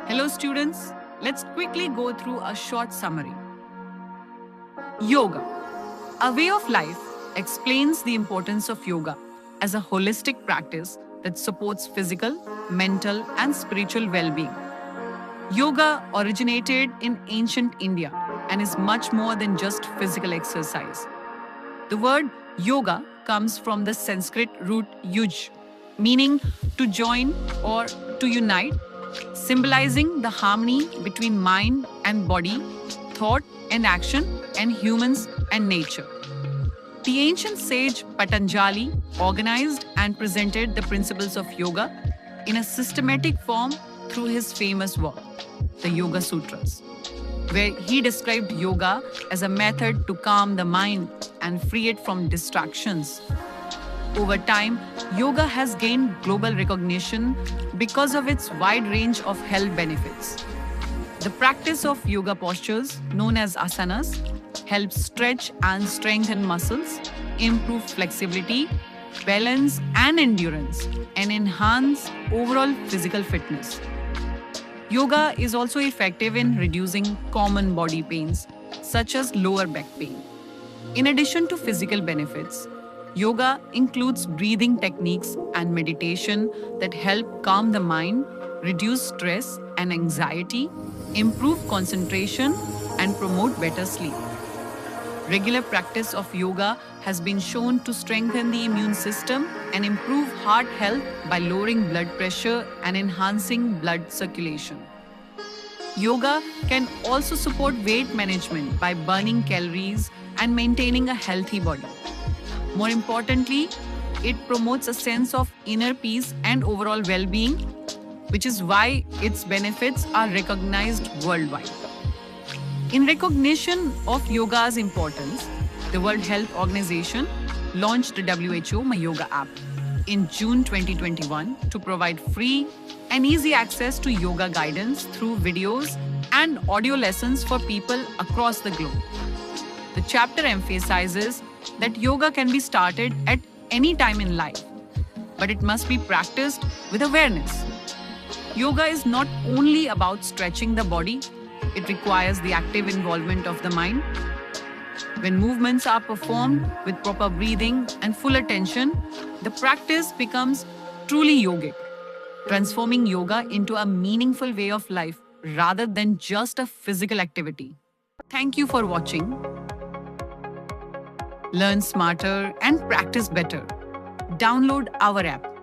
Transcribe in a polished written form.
Hello students, let's quickly go through a short summary. Yoga, a way of life, explains the importance of yoga as a holistic practice that supports physical, mental and spiritual well-being. Yoga originated in ancient India and is much more than just physical exercise. The word yoga comes from the Sanskrit root yuj, meaning to join or to unite, symbolizing the harmony between mind and body, thought and action, and humans and nature. The ancient sage Patanjali organized and presented the principles of yoga in a systematic form through his famous work, the Yoga Sutras, where he described yoga as a method to calm the mind and free it from distractions. Over time, yoga has gained global recognition because of its wide range of health benefits. The practice of yoga postures, known as asanas, helps stretch and strengthen muscles, improve flexibility, balance and endurance, and enhance overall physical fitness. Yoga is also effective in reducing common body pains, such as lower back pain. In addition to physical benefits, yoga includes breathing techniques and meditation that help calm the mind, reduce stress and anxiety, improve concentration, and promote better sleep. Regular practice of yoga has been shown to strengthen the immune system and improve heart health by lowering blood pressure and enhancing blood circulation. Yoga can also support weight management by burning calories and maintaining a healthy body. More importantly, it promotes a sense of inner peace and overall well-being, which is why its benefits are recognized worldwide. In recognition of yoga's importance, the World Health Organization launched the WHO My Yoga app in June 2021 to provide free and easy access to yoga guidance through videos and audio lessons for people across the globe. The chapter emphasizes that yoga can be started at any time in life, but it must be practiced with awareness. Yoga is not only about stretching the body, it requires the active involvement of the mind. When movements are performed with proper breathing and full attention, the practice becomes truly yogic, transforming yoga into a meaningful way of life rather than just a physical activity. Thank you for watching. Learn smarter and practice better. Download our app.